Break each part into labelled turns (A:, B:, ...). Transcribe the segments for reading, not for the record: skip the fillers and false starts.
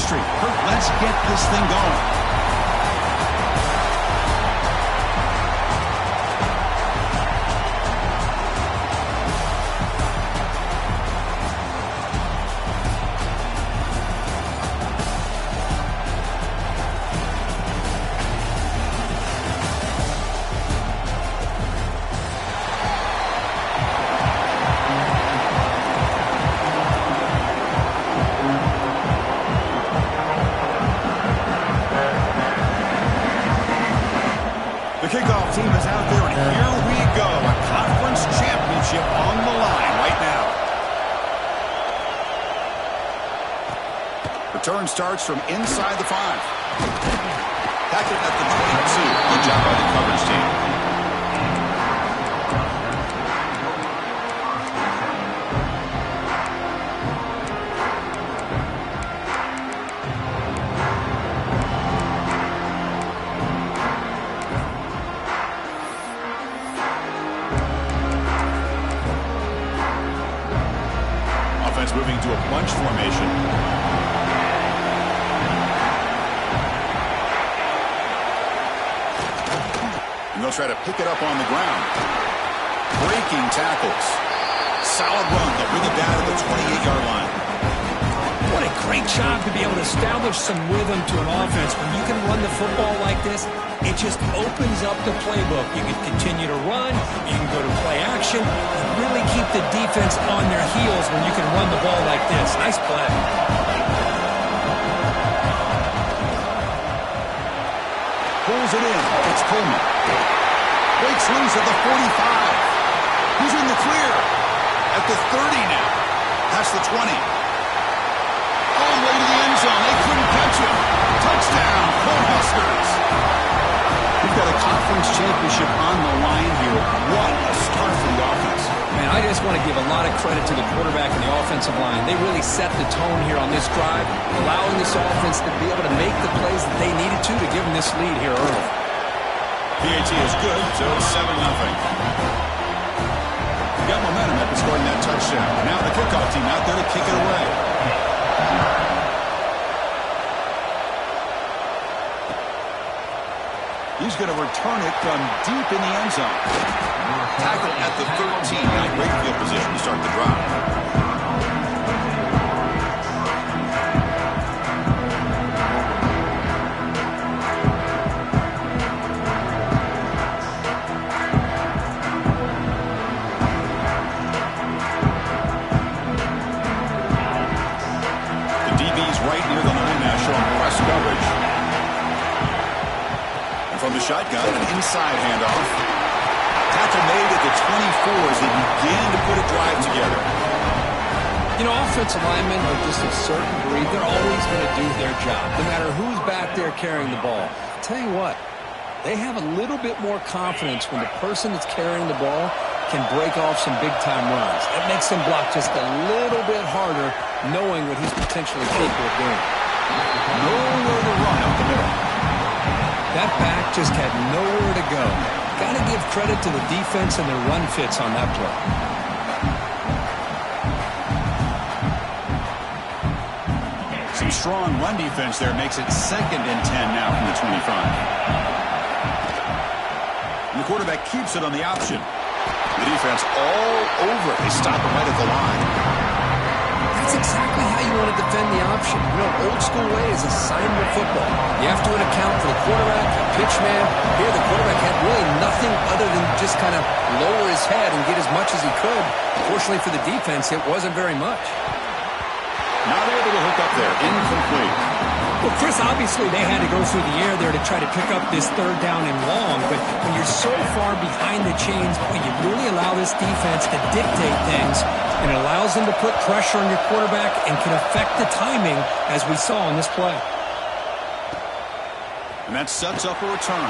A: chemistry. Kurt, let's get this thing going. The kickoff team is out there, and here we go. A conference championship on the line right now. Return starts from inside the 5. Tackled at the 22. Good job by the coverage team. Moving to a bunch formation. And they'll try to pick it up on the ground. Breaking tackles. Solid run. They'll bring it down to the 28-yard line.
B: What a great job to be able to establish some rhythm to an offense. When you can run the football like this, it just opens up the playbook. You can continue to run. You can go to play action. And really keep the defense on their heels when you can run the ball like this. Nice play.
A: Pulls it in. It's Coleman. Breaks loose at the 45. He's in the clear. At the 30 now. That's the 20. All the way to the end zone. They couldn't catch him. Touchdown, Cornhuskers. We've got a conference championship on the line here. What a start for the offense.
B: Man, I just want to give a lot of credit to the quarterback and the offensive line. They really set the tone here on this drive, allowing this offense to be able to make the plays that they needed to give them this lead here early.
A: PAT is good, so it's 7-0. They got momentum after scoring that touchdown. Now the kickoff team out there to kick it away. He's going to return it from deep in the end zone. Tackle at the 13. Now great field position to start the drive. From the shotgun, an inside handoff. Tackle made at the 24 as they begin to put a drive together.
B: You know, offensive linemen are just a certain breed. They're always going to do their job, no matter who's back there carrying the ball. I'll tell you what, they have a little bit more confidence when the person that's carrying the ball can break off some big-time runs. It makes them block just a little bit harder, knowing what he's potentially capable of doing.
A: Nowhere to run up the middle.
B: That back just had nowhere to go. Got to give credit to the defense and their run fits on that play.
A: Some strong run defense there makes it 2nd and 10 now from the 25. And the quarterback keeps it on the option. The defense all over it. They stop him right at the line.
B: That's exactly how you want to defend the option. You know, old school way is assignment football. You have to account for the quarterback, the pitch man. Here, the quarterback had really nothing other than just kind of lower his head and get as much as he could. Fortunately for the defense, it wasn't very much.
A: Not able to hook up there. Incomplete.
B: Well, Chris, obviously they had to go through the air there to try to pick up this 3rd down and long, but when you're so far behind the chains, boy, you really allow this defense to dictate things, and it allows them to put pressure on your quarterback and can affect the timing, as we saw on this play.
A: And that sets up a return.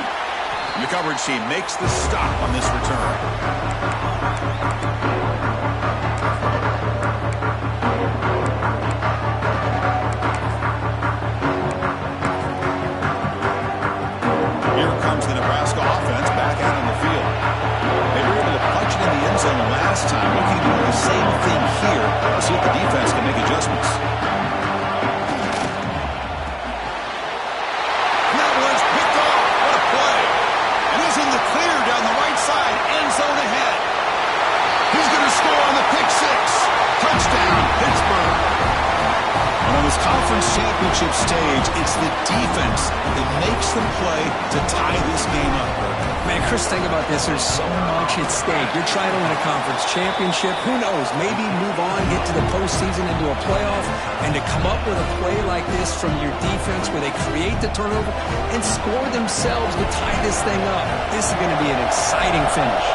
A: And the coverage team makes the stop on this return. Here comes the Nebraska offense back out on the field. They were able to punch it in the end zone last time. Looking to do the same thing here. Let's see if the defense can make adjustments. conference championship stage, it's the defense that makes them play to tie this game up.
B: Man, Chris, think about this. There's so much at stake. You're trying to win a conference championship. Who knows? Maybe move on, get to the postseason, into a playoff. And to come up with a play like this from your defense where they create the turnover and score themselves to tie this thing up. This is going to be an exciting finish.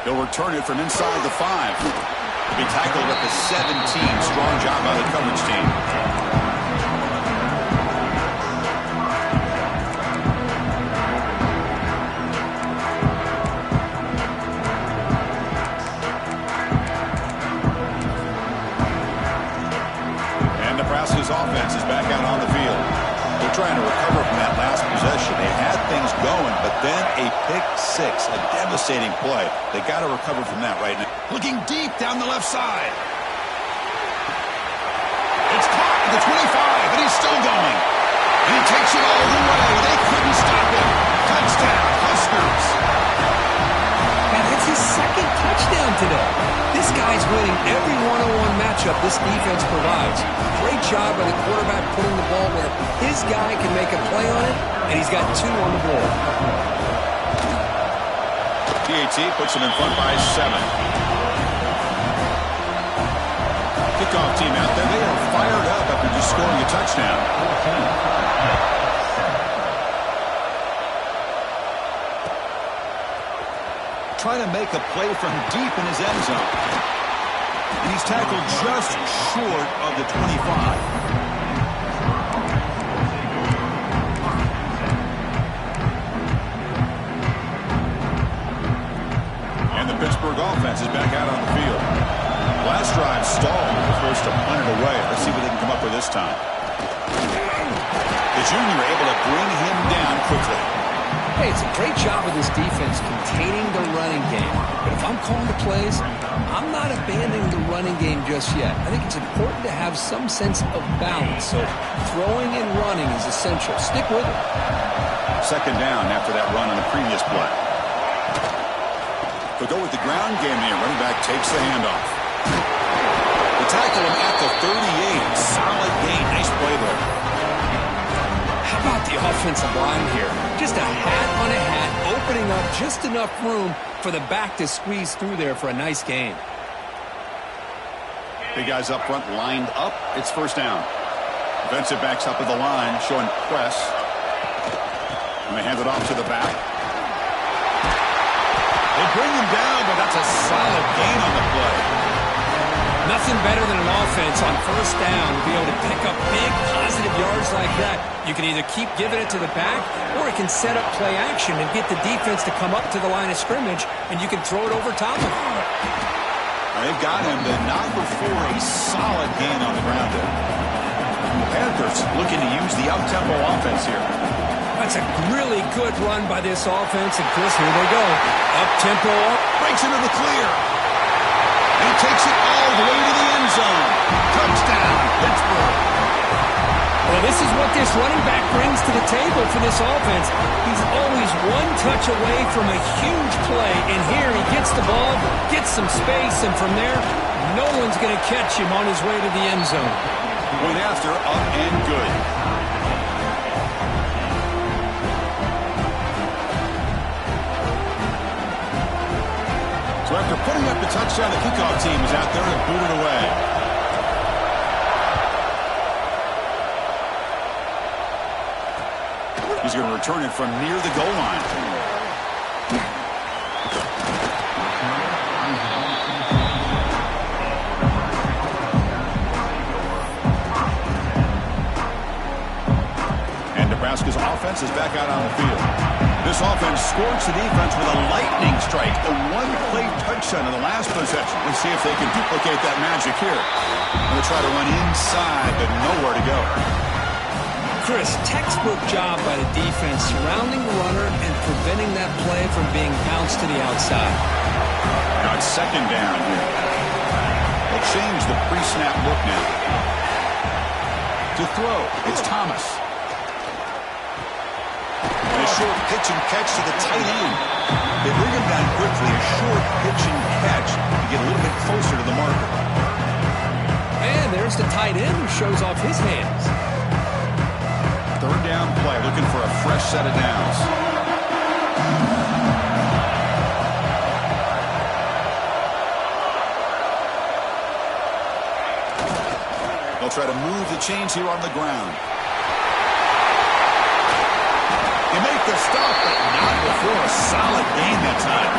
A: They'll return it from inside the 5. To be tackled at the 17. Strong job by the coverage team. And Nebraska's offense is back out on the field. They're trying to recover from that last possession. They had things going, but then a pick 6, a devastating play. They got to recover from that right now. Looking deep down the left side. It's caught at the 25, and he's still going. And he takes it all the way. They couldn't stop him. Touchdown, Huskers.
B: And that's his second touchdown today. This guy's winning every one-on-one matchup this defense provides. Great job by the quarterback putting the ball where his guy can make a play on it, and he's got 2 on the board.
A: PAT puts him in front by 7. Kickoff team out there. They are fired up after just scoring a touchdown. Trying to make a play from deep in his end zone. And he's tackled just short of the 25. Pittsburgh offense is back out on the field. Last drive stalled. They're forced to punt it away. Let's see what they can come up with this time. The junior able to bring him down quickly.
B: Hey, it's a great job of this defense containing the running game. But if I'm calling the plays, I'm not abandoning the running game just yet. I think it's important to have some sense of balance. So throwing and running is essential. Stick with it.
A: Second down after that run on the previous play. They'll go with the ground game here. Running back takes the handoff. They tackle him at the 38. Solid gain. Nice play there.
B: How about the offensive line here? Just a hat on a hat, opening up just enough room for the back to squeeze through there for a nice gain.
A: Big guys up front lined up. It's first down. Defensive backs up at the line, showing press. And they hand it off to the back. They bring him down, but that's a solid gain on the play.
B: Nothing better than an offense on first down to be able to pick up big positive yards like that. You can either keep giving it to the back, or it can set up play action and get the defense to come up to the line of scrimmage, and you can throw it over top of him.
A: They've got him to number 4, a solid gain on the ground there. Panthers looking to use the up-tempo offense here.
B: That's a really good run by this offense, and Chris, here they go. Up-tempo,
A: breaks into the clear. And he takes it all the way to the end zone. Touchdown, Pittsburgh.
B: Well, this is what this running back brings to the table for this offense. He's always one touch away from a huge play, and here he gets the ball, gets some space, and from there, no one's going to catch him on his way to the end zone.
A: Went after, up and good. So after putting up the touchdown, the kickoff team is out there and booted away. He's going to return it from near the goal line. And Nebraska's offense is back out on the field. This offense scorched the defense with a lightning strike, a one-play touchdown in the last possession. Let's see if they can duplicate that magic here. They'll try to run inside, but nowhere to go.
B: Chris, textbook job by the defense surrounding the runner and preventing that play from being bounced to the outside.
A: Now it's second down here. They'll change the pre-snap look now. To throw, it's Thomas. And a short pitch and catch to the tight end. They bring him down quickly, a short pitch and catch to get a little bit closer to the marker.
B: And there's the tight end who shows off his hands.
A: Third down play, looking for a fresh set of downs. They'll try to move the chains here on the ground. They make the stop, but not before a solid gain that time.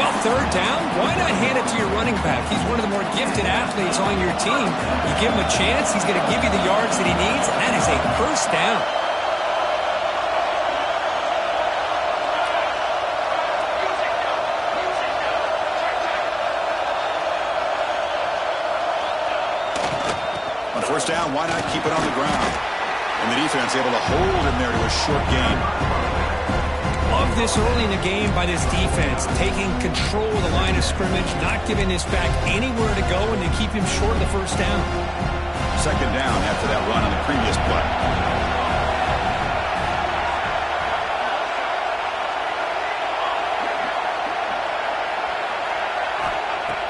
B: Well, third down, why not hand it to your running back? He's one of the more gifted athletes on your team. You give him a chance, he's going to give you the yards that he needs, and that is a first down.
A: On first down, why not keep it on the ground? And the defense able to hold him there to a short gain.
B: Love this early in the game by this defense, taking control of the line of scrimmage, not giving this back anywhere to go, and to keep him short of the first down.
A: Second down after that run on the previous play.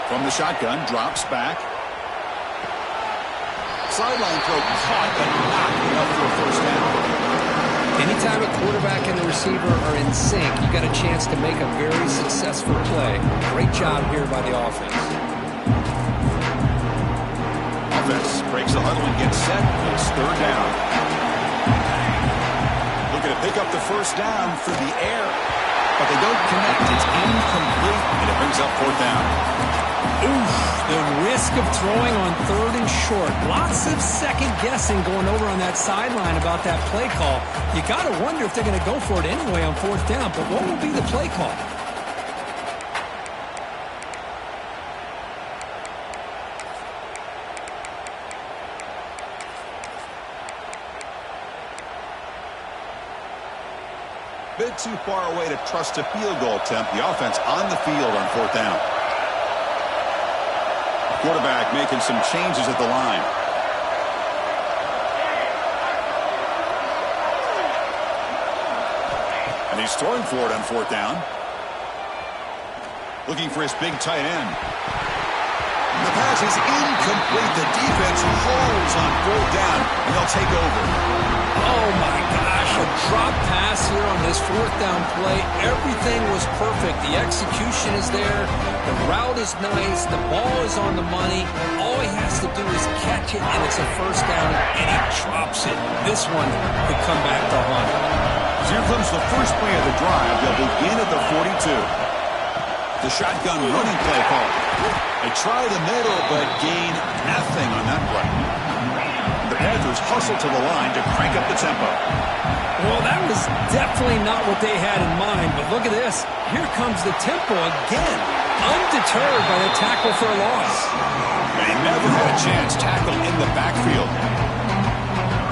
A: From the shotgun, drops back. Sideline throw caught, but not enough for a first down.
B: Anytime a quarterback and the receiver are in sync, you got a chance to make a very successful play. Great job here by the offense.
A: Offense breaks the huddle and gets set. It's third down. Looking to pick up the first down through the air, but they don't connect. It's incomplete, and it brings up fourth down.
B: Oof, the risk of throwing on third and short. Lots of second guessing going over on that sideline about that play call. You got to wonder if they're going to go for it anyway on fourth down, but what will be the play call?
A: Bit too far away to trust a field goal attempt. The offense on the field on fourth down. Quarterback making some changes at the line. And he's throwing for it on fourth down. Looking for his big tight end. The pass is incomplete. The defense holds on fourth down, and they'll take over.
B: Oh, my gosh, a drop pass here on this fourth down play. Everything was perfect. The execution is there. The route is nice. The ball is on the money. All he has to do is catch it, and it's a first down, and he drops it. This one could come back to haunt him.
A: So here comes the first play of the drive. They'll begin at the 42. The shotgun running play call. They try the middle, but gain nothing on that play. The Panthers hustle to the line to crank up the tempo.
B: Well, that was definitely not what they had in mind, but look at this. Here comes the tempo again, undeterred by the tackle for a loss.
A: And he never had a chance tackled in the backfield.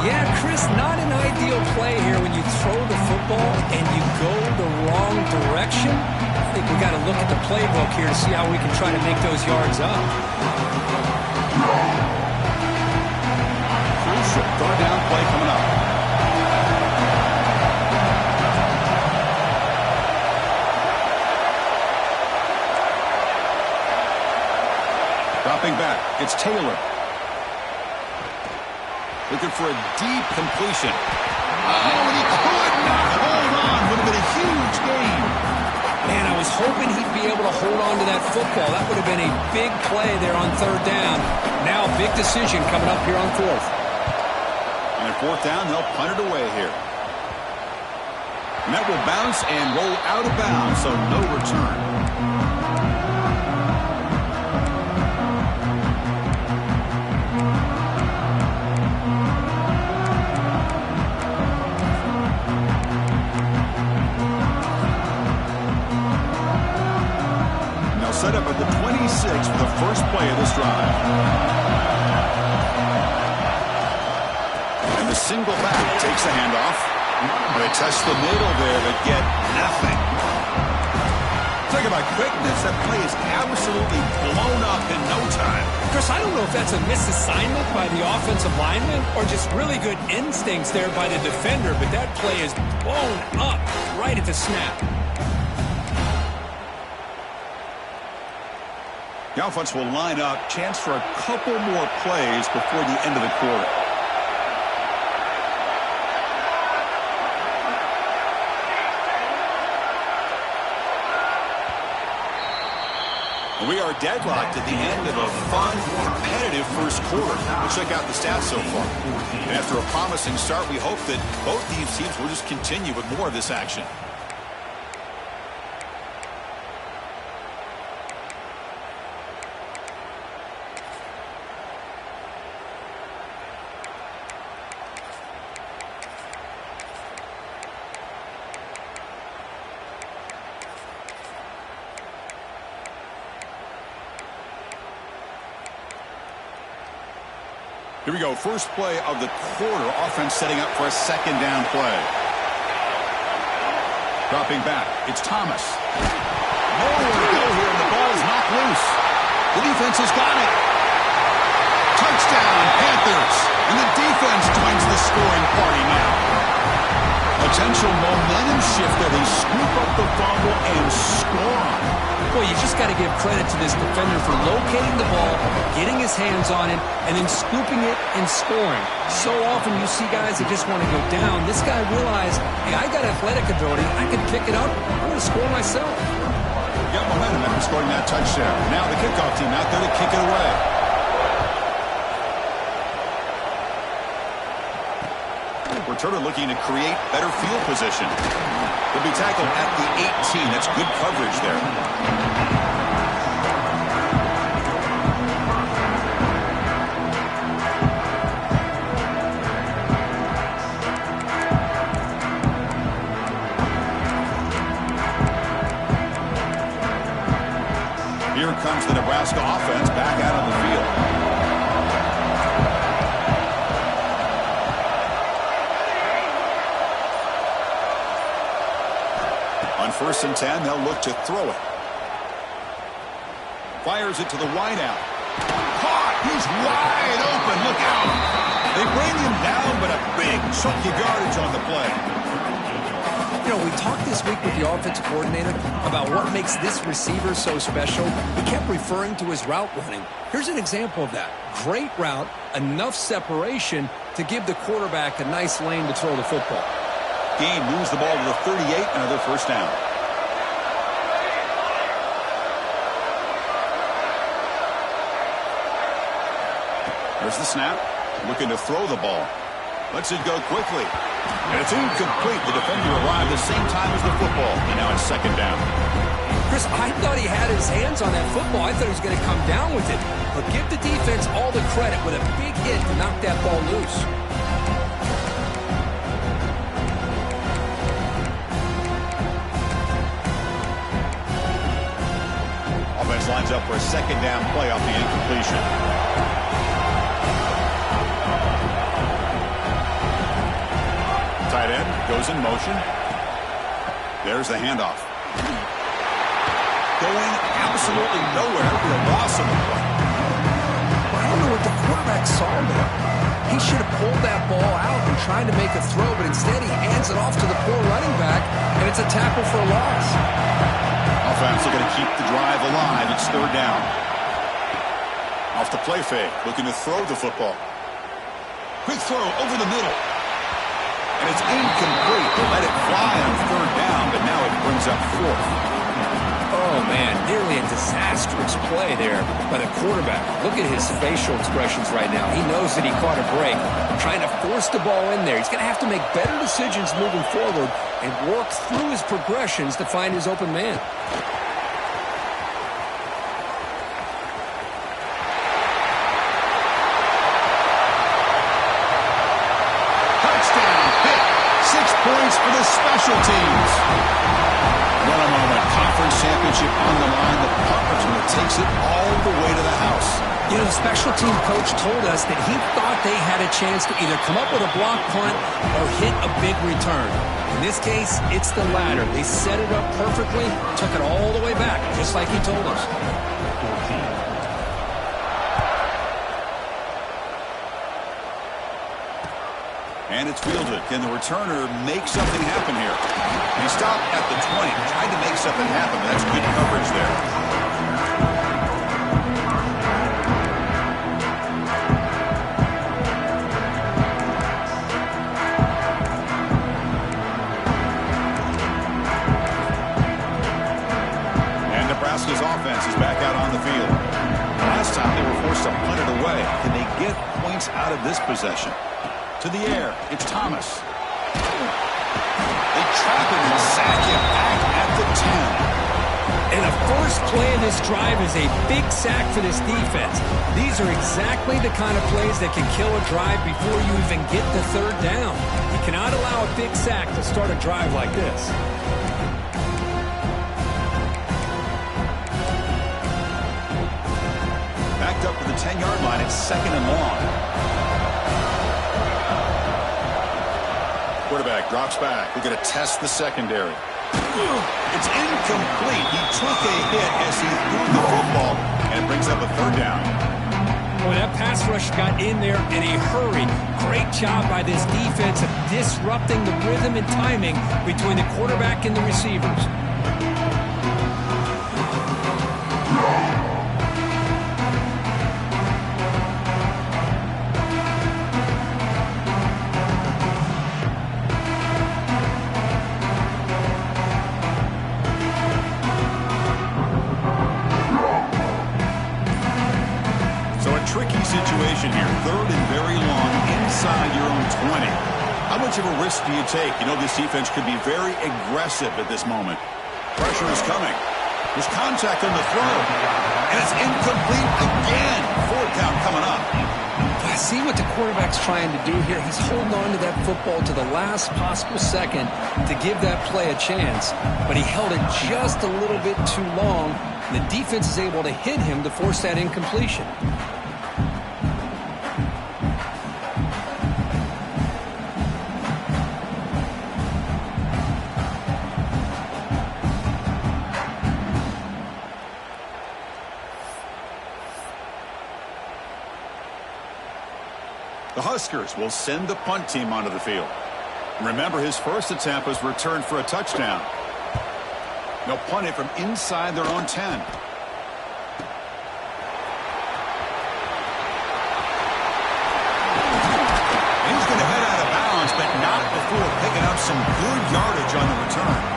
B: Yeah, Chris, not an ideal play here when you throw the football and you go the wrong direction. I think we got to look at the playbook here to see how we can try to make those yards up.
A: Crucial third down play coming up. Dropping back, it's Taylor. Looking for a deep completion. Oh, and he could not hold on. Would have been a huge gain.
B: Man, I was hoping he'd be able to hold on to that football. That would have been a big play there on third down. Now a big decision coming up here on fourth.
A: And at fourth down, they'll punt it away here. And that will bounce and roll out of bounds, so no return. Set up at the 26 for the first play of this drive. And the single back takes the handoff. They test the middle there, but get nothing. Talk about quickness. That play is absolutely blown up in no time.
B: Chris, I don't know if that's a misassignment by the offensive lineman or just really good instincts there by the defender, but that play is blown up right at the snap.
A: The offense will line up. Chance for a couple more plays before the end of the quarter. We are deadlocked at the end of a fun, competitive first quarter. We'll check out the stats so far. And after a promising start, we hope that both these teams will just continue with more of this action. Here we go. First play of the quarter. Offense setting up for a second down play. Dropping back. It's Thomas. Nowhere to go here, and the ball is knocked loose. The defense has got it. Touchdown, Panthers. And the defense joins the scoring party now. Potential momentum shift there. They scoop up the fumble and score on it.
B: Boy, you just got to give credit to this defender for locating the ball, getting his hands on it, and then scooping it and scoring. So often you see guys that just want to go down. This guy realized, hey, I got athletic ability. I can pick it up. I'm going to score myself.
A: Got momentum after scoring that touchdown. Now the kickoff team out there to kick it away. Returner looking to create better field position. He'll be tackled at the 18. That's good coverage there. Here comes the Nebraska offense back out on the field. On 1st and 10, they'll look to throw it. Fires it to the wideout. Caught! He's wide open. Look out! They bring him down, but a big chunk of yardage on the play.
B: You know, we talked this week with the offensive coordinator about what makes this receiver so special. He kept referring to his route running. Here's an example of that. Great route, enough separation to give the quarterback a nice lane to throw the football.
A: Game moves the ball to the 38, another first down. There's the snap. Looking to throw the ball. Lets it go quickly. And it's incomplete. The defender arrived the same time as the football. And now it's second down.
B: Chris, I thought he had his hands on that football. I thought he was going to come down with it. But give the defense all the credit with a big hit to knock that ball loose.
A: Offense lines up for a second down play off the incompletion. Tight end goes in motion. There's the handoff. Going absolutely nowhere for a loss of the play.
B: I don't know what the quarterback saw there. He should have pulled that ball out and tried to make a throw, but instead he hands it off to the poor running back, and it's a tackle for a loss.
A: Offense looking to keep the drive alive. It's third down. Off the play fake, looking to throw the football. Quick throw over the middle. And it's incomplete. They let it fly on third down, but now it brings up fourth.
B: Oh, man, nearly a disastrous play there by the quarterback. Look at his facial expressions right now. He knows that he caught a break, trying to force the ball in there. He's going to have to make better decisions moving forward and work through his progressions to find his open man.
A: Touchdown, pick, 6 points for the special teams. What a moment. Conference championship on the line. The punt returner takes it all the way to the house.
B: You know, the special team coach told us that he thought they had a chance to either come up with a block punt or hit a big return. In this case, it's the latter. They set it up perfectly, took it all the way back, just like he told us.
A: And it's fielded. Can the returner make something happen here? He stopped at the 20. Tried to make something happen. That's good coverage there. And Nebraska's offense is back out on the field. Last time they were forced to punt it away. Can they get points out of this possession? To the air, it's Thomas. They trap him and sack him back at the 10.
B: And the first play of this drive is a big sack for this defense. These are exactly the kind of plays that can kill a drive before you even get the third down. You cannot allow a big sack to start a drive like this.
A: Backed up to the 10-yard line, it's 2nd and long. Quarterback drops back. We're going to test the secondary. It's incomplete. He took a hit as he threw the football, and it brings up a 3rd down.
B: Boy, that pass rush got in there in a hurry. Great job by this defense of disrupting the rhythm and timing between the quarterback and the receivers.
A: Situation here, 3rd and very long inside your own 20. How much of a risk do you take? You know this defense could be very aggressive at this moment. Pressure is coming. There's contact on the throw, and it's incomplete again. 4th count coming up.
B: I see what the quarterback's trying to do here. He's holding on to that football to the last possible second to give that play a chance, but he held it just a little bit too long, and the defense is able to hit him to force that incompletion.
A: The Huskers will send the punt team onto the field. Remember, his first attempt was returned for a touchdown. They'll punt it from inside their own 10. He's going to head out of bounds, but not before picking up some good yardage on the return.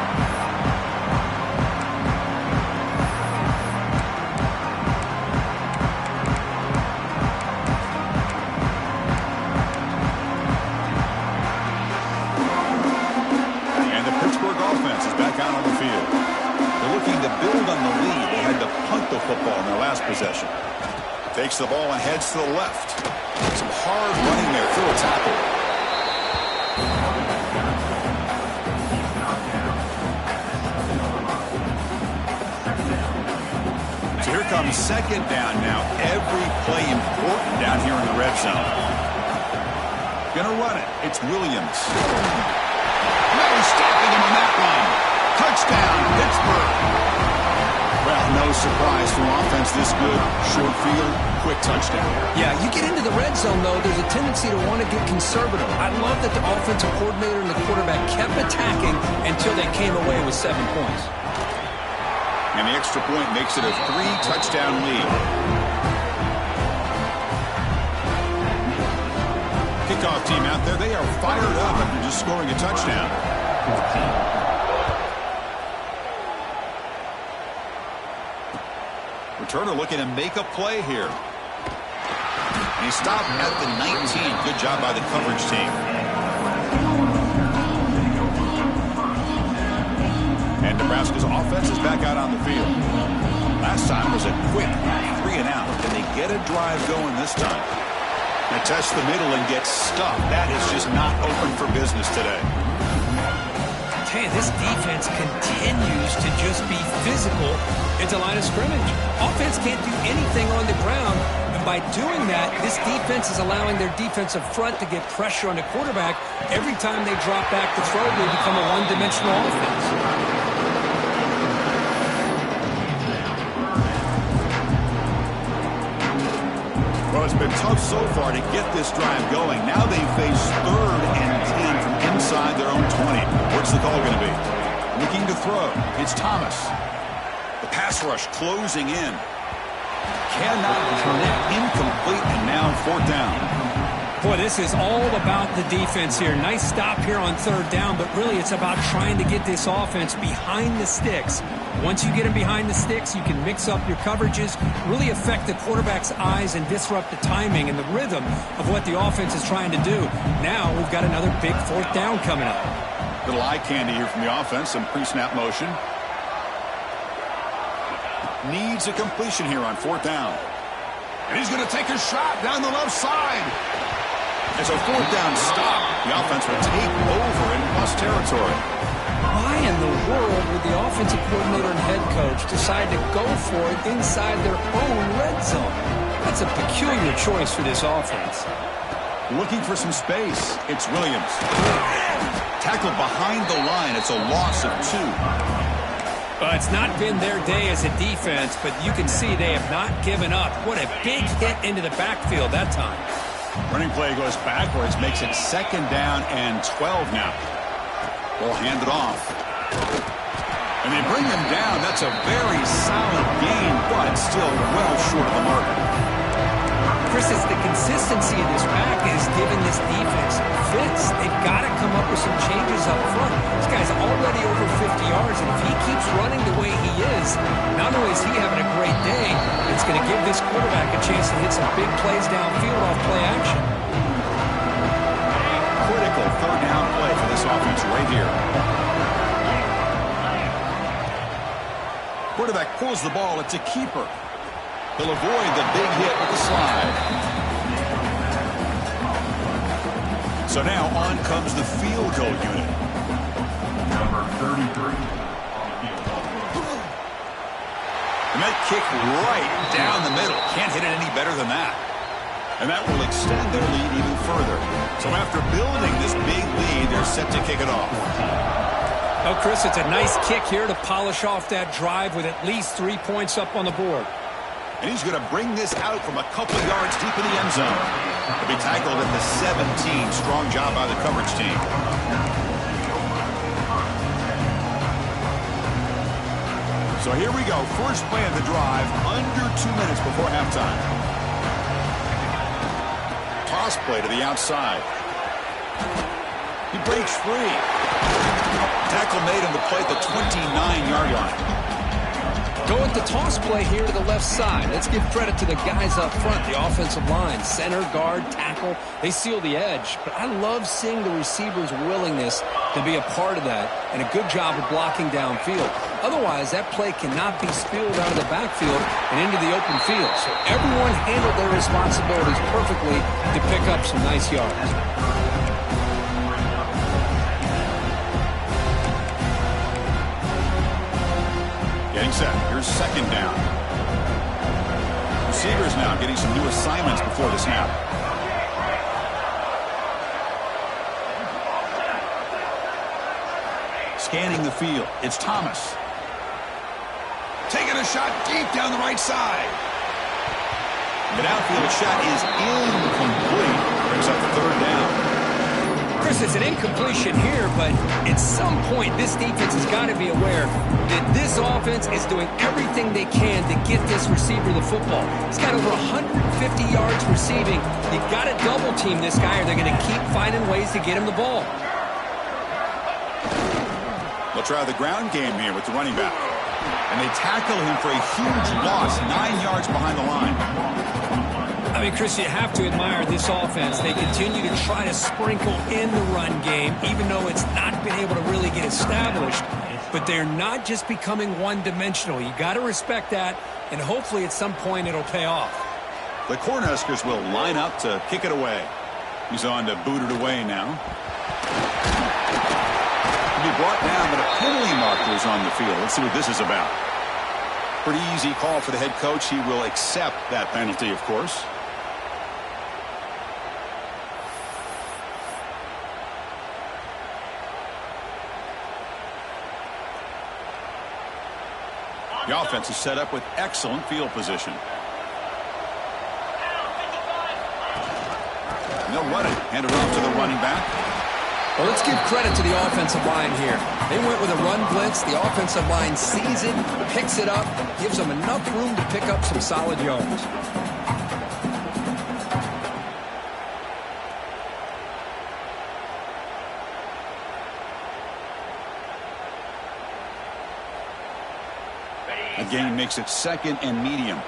A: Possession. Takes the ball and heads to the left. Some hard running there through a tackle. So here comes 2nd down now. Every play important down here in the red zone. Gonna run it. It's Williams. No stopping him on that one. Touchdown, Pittsburgh. Well, no surprise from offense this good. Short field, quick touchdown.
B: Yeah, you get into the red zone, though, there's a tendency to want to get conservative. I love that the offensive coordinator and the quarterback kept attacking until they came away with 7 points.
A: And the extra point makes it a 3-touchdown lead. Kickoff team out there, they are fired up after just scoring a touchdown. Returner looking to make a play here. And he stopped at the 19. Good job by the coverage team. And Nebraska's offense is back out on the field. Last time was a quick 3-and-out. Can they get a drive going this time? They test the middle and get stuck. That is just not open for business today.
B: Hey, this defense continues to just be physical at the line of scrimmage. Offense can't do anything on the ground, and by doing that, this defense is allowing their defensive front to get pressure on the quarterback. Every time they drop back to throw, they become a one-dimensional offense.
A: Well, it's been tough so far to get this drive going. Now they face 3rd and 10 from inside their own 20. What's the call going to be? Looking to throw. It's Thomas. The pass rush closing in. Cannot connect. Incomplete, and now 4th down.
B: Boy, this is all about the defense here. Nice stop here on 3rd down, but really it's about trying to get this offense behind the sticks. Once you get them behind the sticks, you can mix up your coverages, really affect the quarterback's eyes and disrupt the timing and the rhythm of what the offense is trying to do. Now we've got another big 4th down coming up.
A: Little eye candy here from the offense, some pre-snap motion. Needs a completion here on 4th down. And he's going to take a shot down the left side. It's a 4th down stop. The offense will take over in plus territory.
B: Why in the world would the offensive coordinator and head coach decide to go for it inside their own red zone? That's a peculiar choice for this offense.
A: Looking for some space. It's Williams. Tackled behind the line. It's a loss of 2.
B: Well, it's not been their day as a defense, but you can see they have not given up. What a big hit into the backfield that time.
A: Running play goes backwards, makes it 2nd down and 12 now. They'll hand it off. And they bring him down. That's a very solid gain, but still well short of the mark.
B: Chris, it's the consistency of this pack is giving this defense fits. They've got to come up with some changes up front. This guy's already over 50 yards, and if he keeps running the way he is, not only is he having a great day, it's going to give this quarterback a chance to hit some big plays downfield off play action.
A: Critical 3rd down play for this offense right here. Quarterback pulls the ball. It's a keeper. He'll avoid the big hit with the slide. So now on comes the field goal unit.
C: Number 33.
A: And that kick right down the middle. Can't hit it any better than that. And that will extend their lead even further. So after building this big lead, they're set to kick it off.
B: Oh, Chris, it's a nice kick here to polish off that drive with at least 3 points up on the board.
A: And he's going to bring this out from a couple yards deep in the end zone. He'll be tackled at the 17. Strong job by the coverage team. So here we go. First play of the drive, under 2 minutes before halftime. Toss play to the outside. He breaks free. Tackle made on the play at the 29-yard line.
B: Go with the toss play here to the left side. Let's give credit to the guys up front, the offensive line, center, guard, tackle. They seal the edge. But I love seeing the receiver's willingness to be a part of that and a good job of blocking downfield. Otherwise, that play cannot be spilled out of the backfield and into the open field. So everyone handled their responsibilities perfectly to pick up some nice yards.
A: Getting set. Here's 2nd down. Receivers now getting some new assignments before the snap. Scanning the field. It's Thomas. Taking a shot deep down the right side. The downfield shot is incomplete. Brings up the 3rd down.
B: Chris, it's an incompletion here, but at some point, this defense has got to be aware that this offense is doing everything they can to get this receiver the football. He's got over 150 yards receiving. You've got to double-team this guy, or they're going to keep finding ways to get him the ball.
A: They'll try the ground game here with the running back. And they tackle him for a huge loss, 9 yards behind the line.
B: I mean, Chris, you have to admire this offense. They continue to try to sprinkle in the run game, even though it's not been able to really get established. But they're not just becoming one-dimensional. You got to respect that, and hopefully at some point it'll pay off.
A: The Cornhuskers will line up to kick it away. He's on to boot it away now. to be brought down, but a penalty marker is on the field. Let's see what this is about. Pretty easy call for the head coach. He will accept that penalty, of course. The offense is set up with excellent field position. And they'll run it. Hand it off to the running back.
B: Well, let's give credit to the offensive line here. They went with a run blitz. The offensive line sees it, picks it up, gives them enough room to pick up some solid yards.
A: A gain makes it 2nd and medium.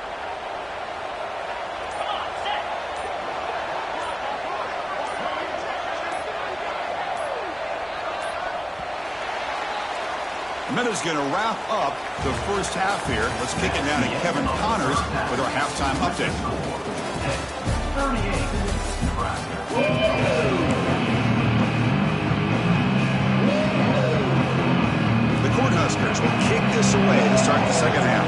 A: A minute's going to wrap up the first half here. Let's kick it down to Kevin Connors with our halftime update.
C: 38, Nebraska.
A: Cornhuskers will kick this away to start the second half.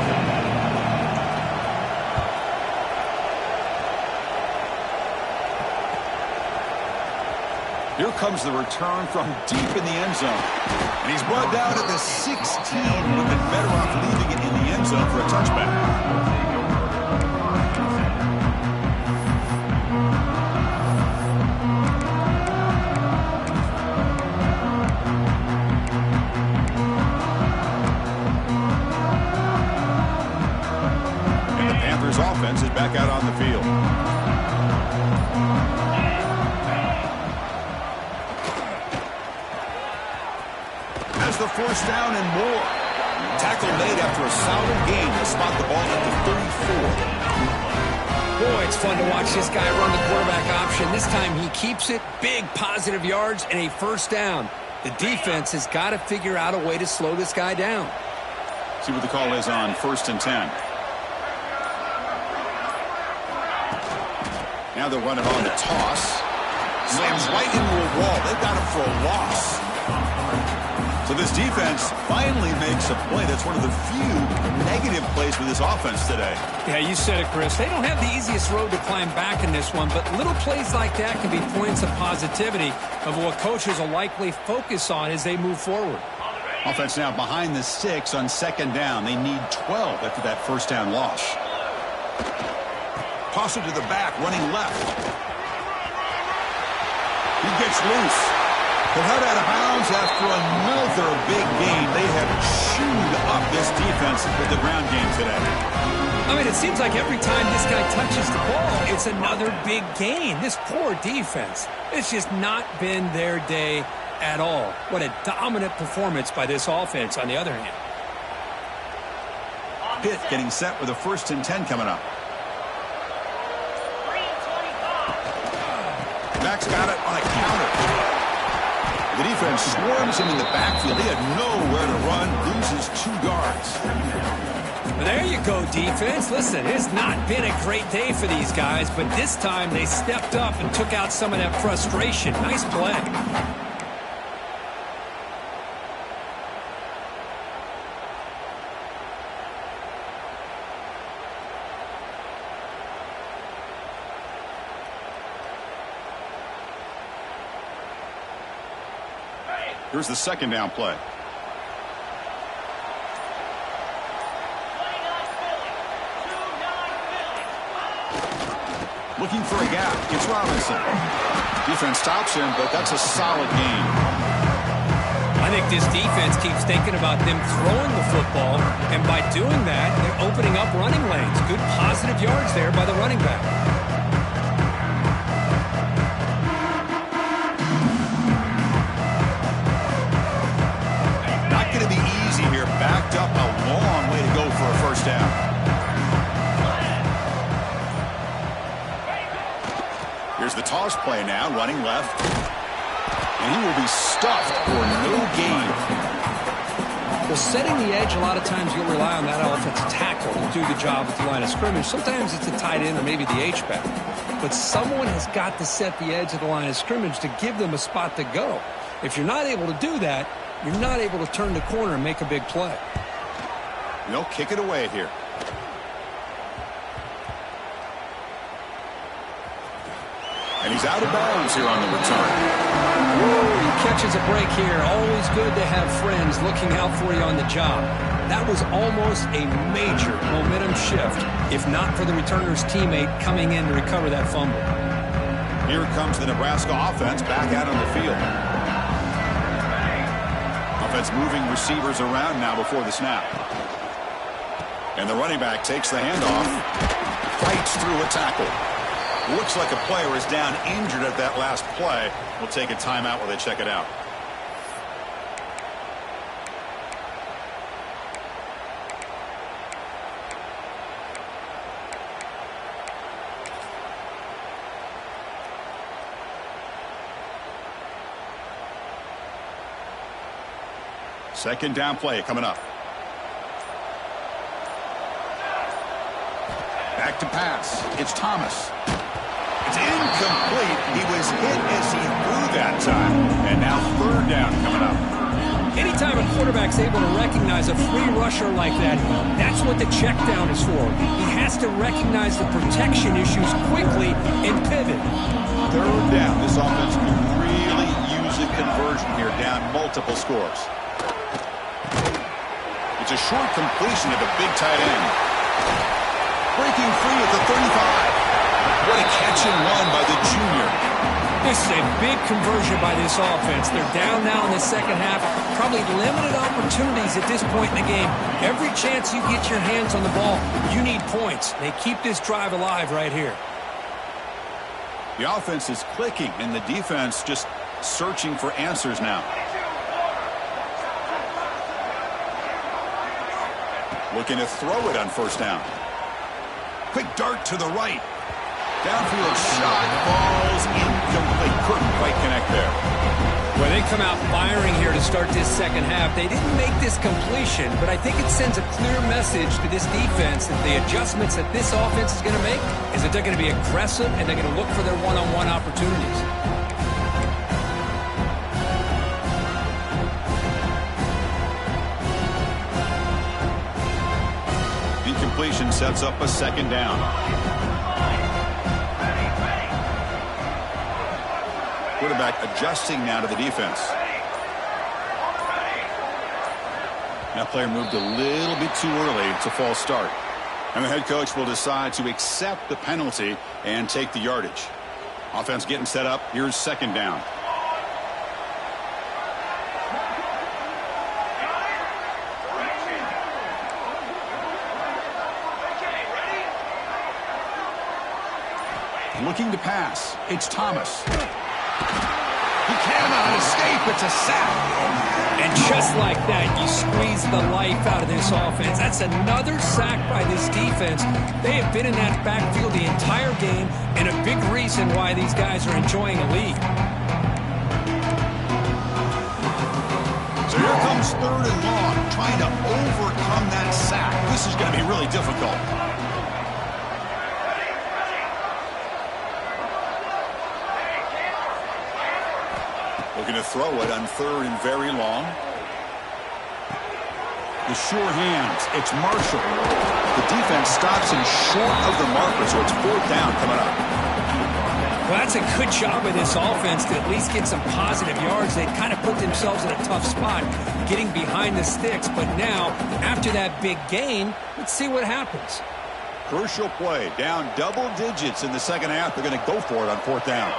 A: Here comes the return from deep in the end zone. And he's brought down at the 16. Would have been better off leaving it in the end zone for a touchback. Offense is back out on the field. Has the first down and more. Tackle made after a solid gain to spot the ball at the 34.
B: Boy, it's fun to watch this guy run the quarterback option. This time he keeps it, big positive yards, and a first down. The defense has got to figure out a way to slow this guy down.
A: See what the call is on 1st and 10. Now they're running on the toss. Slams right into a wall. They've got him for a loss. So this defense finally makes a play. That's one of the few negative plays with this offense today.
B: Yeah, you said it, Chris. They don't have the easiest road to climb back in this one, but little plays like that can be points of positivity of what coaches will likely focus on as they move forward.
A: Offense now behind the 6 on 2nd down. They need 12 after that first down loss. Toss it to the back, running left. He gets loose. They're held out of bounds after another big gain. They have chewed up this defense with the ground game today.
B: I mean, it seems like every time this guy touches the ball, it's another big gain. This poor defense, it's just not been their day at all. What a dominant performance by this offense on the other hand.
A: Pitt getting set with a 1st and 10 coming up. Max got it on a counter. The defense swarms him in the backfield. He had nowhere to run, loses 2 yards.
B: Well, there you go, defense. Listen, it's not been a great day for these guys, but this time they stepped up and took out some of that frustration. Nice play.
A: Here's the 2nd down play. Looking for a gap. It's Robinson. Defense stops him, but that's a solid gain.
B: I think this defense keeps thinking about them throwing the football, and by doing that, they're opening up running lanes. Good positive yards there by the running back.
A: Backed up a long way to go for a first down. Here's the toss play now, running left. And he will be stuffed for no gain.
B: Well, setting the edge, a lot of times you'll rely on that offensive tackle to do the job at the line of scrimmage. Sometimes it's a tight end or maybe the H-back. But someone has got to set the edge of the line of scrimmage to give them a spot to go. If you're not able to do that, you're not able to turn the corner and make a big play.
A: They'll kick it away here. And he's out of bounds here on the return.
B: Ooh, he catches a break here. Always good to have friends looking out for you on the job. That was almost a major momentum shift, if not for the returner's teammate coming in to recover that fumble.
A: Here comes the Nebraska offense back out on the field. Offense moving receivers around now before the snap. And the running back takes the handoff, fights through a tackle. Looks like a player is down injured at that last play. We'll take a timeout while they check it out. Second down play coming up. Back to pass. It's Thomas. It's incomplete. He was hit as he threw that time. And now third down coming up.
B: Anytime a quarterback's able to recognize a free rusher like that, that's what the check down is for. He has to recognize the protection issues quickly and pivot.
A: Third down. This offense can really use a conversion here, down multiple scores. It's a short completion to the big tight end. Breaking free at the 35. What a catch and run by the junior.
B: This is a big conversion by this offense. They're down now in the second half. Probably limited opportunities at this point in the game. Every chance you get your hands on the ball, you need points. They keep this drive alive right here.
A: The offense is clicking, and the defense just searching for answers now. Looking to throw it on first down. Quick dart to the right. Downfield shot. Falls incomplete. Couldn't quite connect there.
B: Well, they come out firing here to start this second half. They didn't make this completion, but I think it sends a clear message to this defense that the adjustments that this offense is going to make is that they're going to be aggressive and they're going to look for their one-on-one opportunities.
A: Incompletion sets up a second down. Quarterback adjusting now to the defense. That player moved a little bit too early. It's a false start. And the head coach will decide to accept the penalty and take the yardage. Offense getting set up. Here's second down. Looking to pass. It's Thomas. He cannot escape. It's a sack.
B: And just like that, you squeeze the life out of this offense. That's another sack by this defense. They have been in that backfield the entire game, and a big reason why these guys are enjoying a lead.
A: So here comes third and long, trying to overcome that sack. This is going to be really difficult. Looking to throw it on third and very long. The sure hands. It's Marshall. The defense stops him short of the marker, so it's fourth down coming up.
B: Well, that's a good job by this offense to at least get some positive yards. They kind of put themselves in a tough spot getting behind the sticks. But now, after that big gain, let's see what happens.
A: Crucial play. Down double digits in the second half. They're going to go for it on fourth down.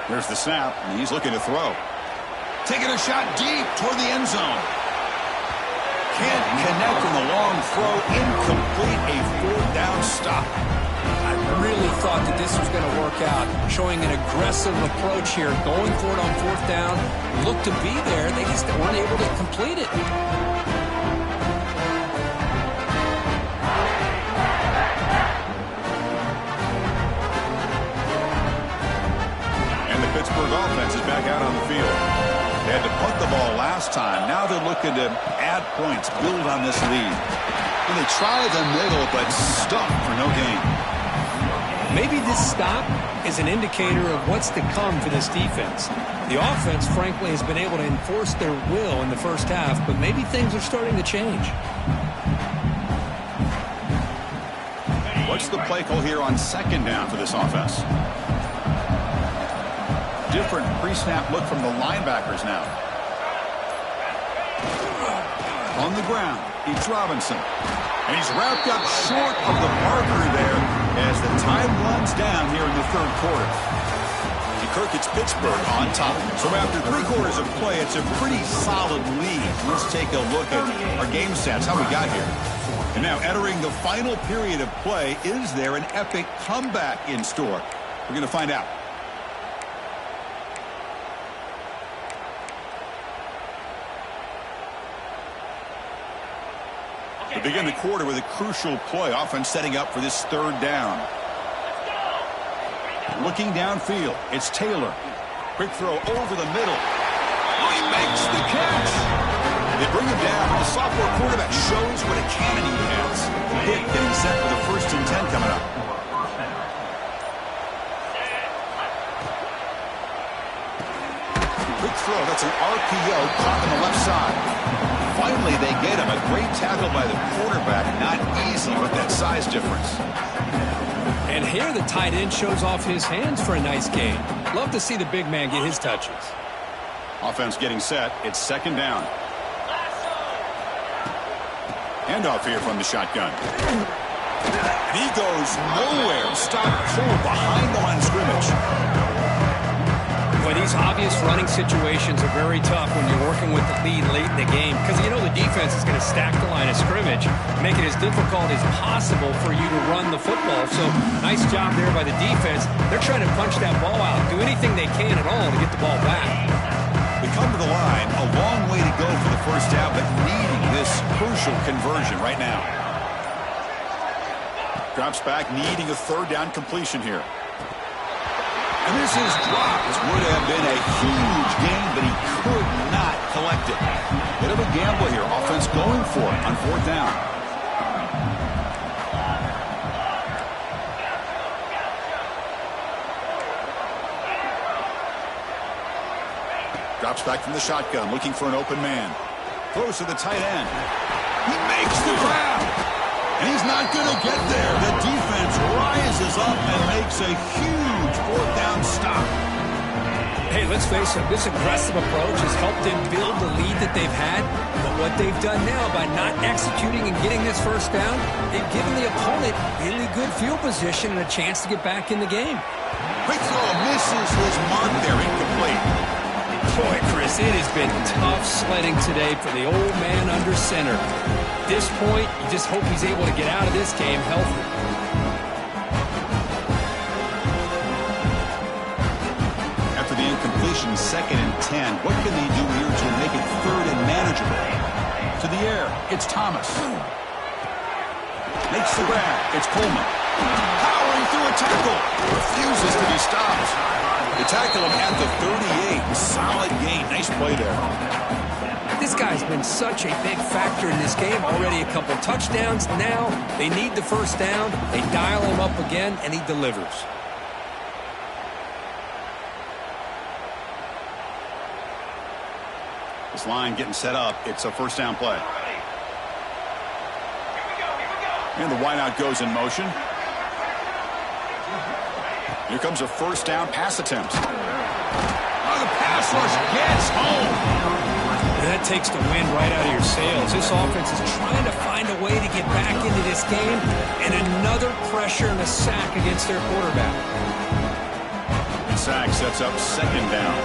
A: There's the snap, and he's looking to throw. Taking a shot deep toward the end zone. Can't connect on the long throw. Incomplete. A fourth down stop.
B: I really thought that this was going to work out. Showing an aggressive approach here. Going for it on fourth down. Looked to be there. They just weren't able to complete it.
A: Pittsburgh offense is back out on the field. They had to punt the ball last time. Now they're looking to add points, build on this lead. And they try the middle, but stuck for no gain.
B: Maybe this stop is an indicator of what's to come for this defense. The offense, frankly, has been able to enforce their will in the first half, but maybe things are starting to change.
A: What's the play call here on second down for this offense? Different pre-snap look from the linebackers now. On the ground, it's Robinson. And he's wrapped up short of the marker there as the time runs down here in the third quarter. Kirk, it's Pittsburgh on top. So after 3 quarters of play, it's a pretty solid lead. Let's take a look at our game stats, how we got here. And now entering the final period of play, is there an epic comeback in store? We're going to find out. We begin the quarter with a crucial play, offense setting up for this third down. Looking downfield, it's Taylor. Quick throw over the middle. Oh, he makes the catch. They bring him down. The sophomore quarterback shows what a cannon he has. Hit getting set for the 1st and 10 coming up. Quick throw. That's an RPO caught on the left side. Finally, they get him. A great tackle by the quarterback. Not easy with that size difference.
B: And here the tight end shows off his hands for a nice gain. Love to see the big man get his touches.
A: Offense getting set. It's second down. Handoff here from the shotgun. And he goes nowhere. Stopped cold behind the line of scrimmage.
B: Boy, these obvious running situations are very tough when you're working with the lead late in the game because you know the defense is going to stack the line of scrimmage, make it as difficult as possible for you to run the football. So nice job there by the defense. They're trying to punch that ball out, do anything they can at all to get the ball back.
A: We come to the line, a long way to go for the first down, but needing this crucial conversion right now. Drops back, needing a third down completion here. And this is dropped. Would have been a huge gain, but he could not collect it. Bit of a gamble here. Offense going for it on 4th down. Drops back from the shotgun, looking for an open man. Throws to the tight end. He makes the grab. And he's not going to get there. The defense rises up and makes a huge 4th down stop.
B: Hey, let's face it, this aggressive approach has helped them build the lead that they've had. But what they've done now by not executing and getting this first down, they've given the opponent really good field position and a chance to get back in the game.
A: Quick throw misses his mark there, incomplete.
B: Boy, Chris, it has been tough sledding today for the old man under center. At this point, you just hope he's able to get out of this game healthy.
A: After the incompletion, 2nd and 10. What can they do here to make it 3rd and manageable? To the air, it's Thomas. Makes the grab, it's Coleman. Powering through a tackle. Refuses to be stopped. They tackle him at the 38. Solid gain. Nice play there.
B: This guy's been such a big factor in this game. Already a couple touchdowns. Now they need the first down. They dial him up again, and he delivers.
A: This line getting set up. It's a first down play. And the wideout goes in motion. Here comes a first down pass attempt. Oh, the pass rush gets home.
B: That takes the wind right out of your sails. This offense is trying to find a way to get back into this game, and another pressure and a sack against their quarterback.
A: The sack sets up second down.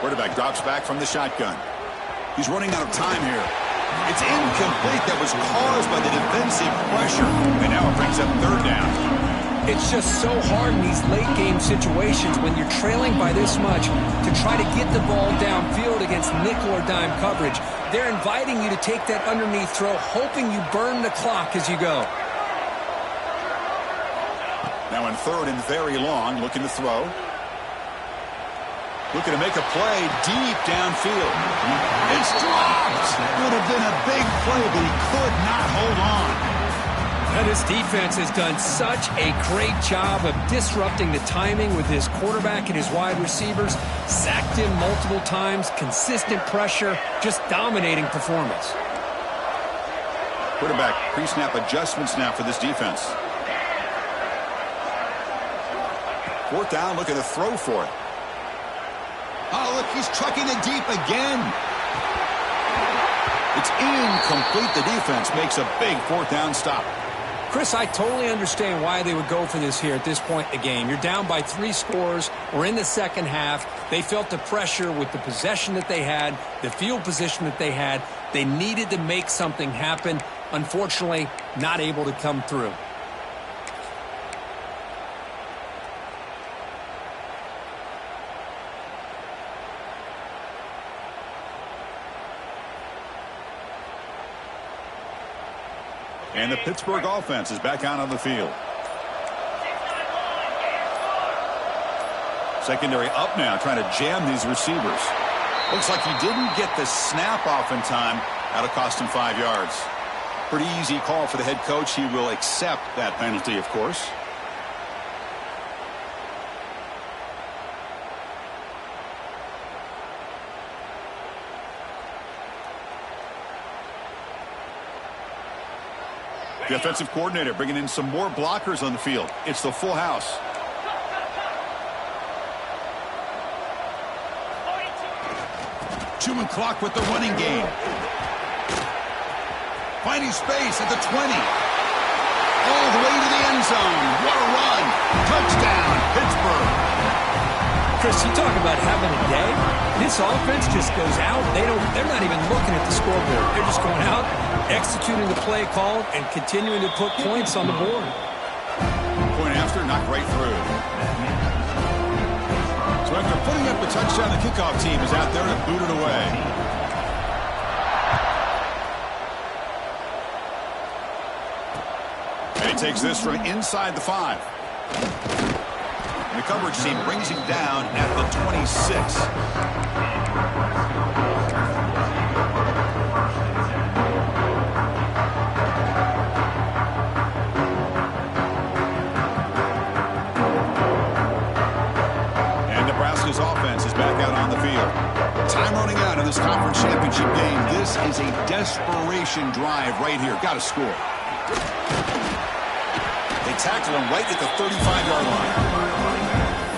A: Quarterback drops back from the shotgun. He's running out of time here. It's incomplete. That was caused by the defensive pressure. And now it brings up 3rd down.
B: It's just so hard in these late-game situations when you're trailing by this much to try to get the ball downfield against nickel or dime coverage. They're inviting you to take that underneath throw, hoping you burn the clock as you go.
A: Now in 3rd and very long, looking to throw. Looking to make a play deep downfield. It's dropped! Would have been a big play, but he could not hold on.
B: And this defense has done such a great job of disrupting the timing with his quarterback and his wide receivers. Sacked him multiple times, consistent pressure, just dominating performance.
A: Quarterback pre-snap adjustments now for this defense. Fourth down, looking to throw for it. Oh, look, he's trucking it deep again. It's incomplete. The defense makes a big fourth down stop.
B: Chris, I totally understand why they would go for this here at this point in the game. You're down by 3 scores. We're in the second half. They felt the pressure with the possession that they had, the field position that they had. They needed to make something happen. Unfortunately, not able to come through.
A: And the Pittsburgh offense is back out on the field. Secondary up now, trying to jam these receivers. Looks like he didn't get the snap off in time. That'll cost him 5 yards. Pretty easy call for the head coach. He will accept that penalty, of course. The offensive coordinator bringing in some more blockers on the field. It's the full house. Chewing clock with the running game. Finding space at the 20. All the way to the end zone. What a run. Touchdown, Pittsburgh.
B: Chris, you talk about having a day. This offense just goes out. They're not even looking at the scoreboard. They're just going out, executing the play call, and continuing to put points on the board.
A: Point after, knocked right through. So after putting up the touchdown, the kickoff team is out there to boot it away. And he takes this from inside the 5. And the coverage team brings him down at the 26. And Nebraska's offense is back out on the field. Time running out in this conference championship game. This is a desperation drive right here. Got to score. They tackle him right at the 35-yard line.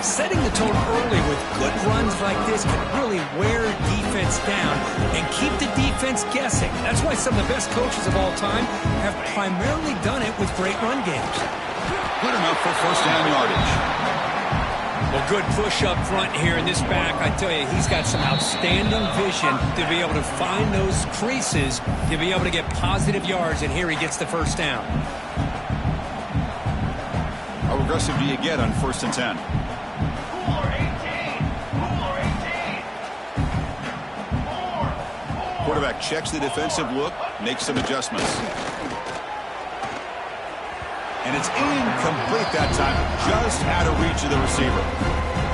B: Setting the tone early with good runs like this can really wear defense down and keep the defense guessing. That's why some of the best coaches of all time have primarily done it with great run games.
A: Good enough for first down yardage.
B: Well, good push up front here in this back. I tell you, he's got some outstanding vision to be able to find those creases, to be able to get positive yards, and here he gets the first down.
A: How aggressive do you get on 1st and 10? Quarterback checks the defensive look, makes some adjustments. And it's incomplete that time, just out of reach of the receiver.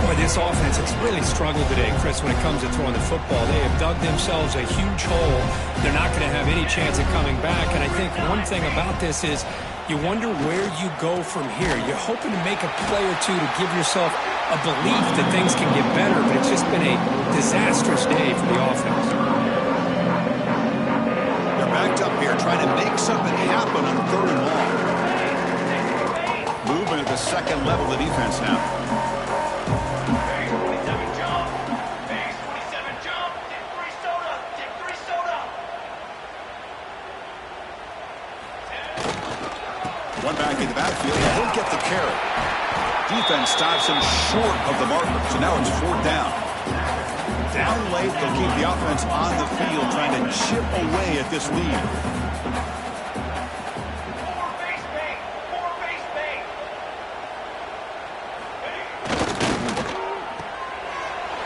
B: Boy, this offense has really struggled today, Chris, when it comes to throwing the football. They have dug themselves a huge hole. They're not going to have any chance of coming back. And I think one thing about this is you wonder where you go from here. You're hoping to make a play or two to give yourself a belief that things can get better, but it's just been a disastrous day for the offense.
A: They're backed up here trying to make something happen on 3rd and long. Movement at the second level of the defense now. One back in the backfield, he'll get the carry. Defense stops him short of the marker, so now it's 4th down. Down late, they'll keep the offense on the field, trying to chip away at this lead.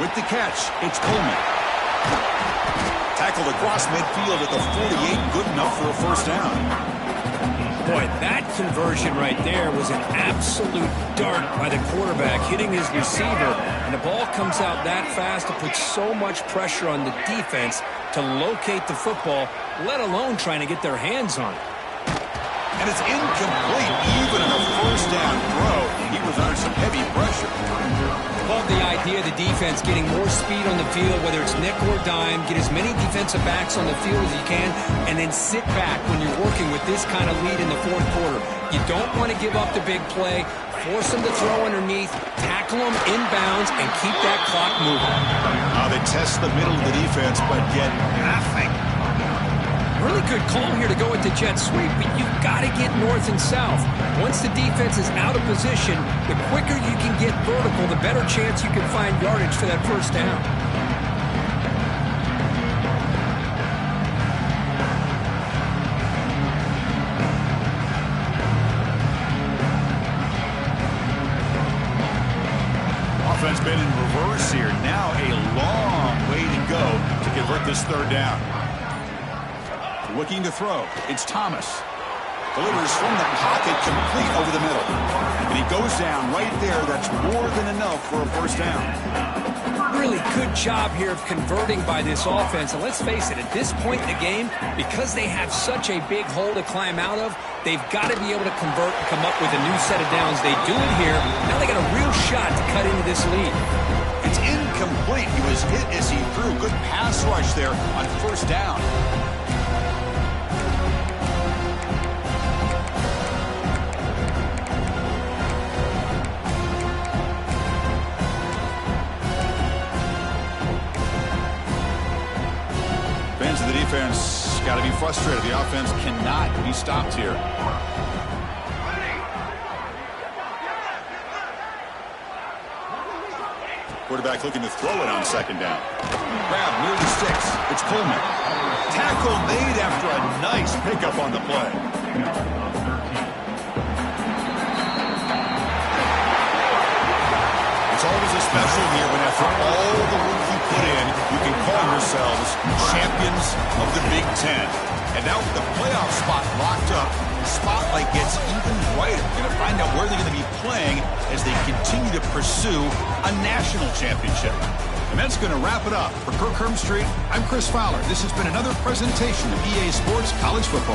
A: With the catch, it's Coleman. Tackled across midfield at the 48, good enough for a first down.
B: Boy, that conversion right there was an absolute dart by the quarterback, hitting his receiver. And the ball comes out that fast to put so much pressure on the defense to locate the football, let alone trying to get their hands on it.
A: And it's incomplete, even on a first down throw. He was under some heavy pressure.
B: Love the idea of the defense getting more speed on the field, whether it's nickel or dime, get as many defensive backs on the field as you can, and then sit back when you're working with this kind of lead in the fourth quarter. You don't want to give up the big play, force them to throw underneath, tackle them inbounds, and keep that clock moving.
A: They test the middle of the defense, but get nothing.
B: Really good call here to go with the jet sweep, but you've got to get north and south. Once the defense is out of position, the quicker you can get vertical, the better chance you can find yardage for that first down.
A: Offense been in reverse here. Now a long way to go to convert this third down. Looking to throw. It's Thomas. Delivers from the pocket, complete over the middle. And he goes down right there. That's more than enough for a first down.
B: Really good job here of converting by this offense. And let's face it, at this point in the game, because they have such a big hole to climb out of, they've got to be able to convert and come up with a new set of downs. They do it here. Now they got a real shot to cut into this lead.
A: It's incomplete. He was hit as he threw. Good pass rush there on first down. Fans of the defense got to be frustrated. The offense cannot be stopped here. Quarterback looking to throw it on second down. Grab near the sticks. It's Coleman. Tackle made after a nice pickup on the play. It's always a special here when after all the work you put in, you can call yourselves champions of the Big Ten. And now with the playoff spot locked up, the spotlight gets even brighter. We're going to find out where they're going to be playing as they continue to pursue a national championship. And that's going to wrap it up. For Kirk Hermstreet, I'm Chris Fowler. This has been another presentation of EA Sports College Football.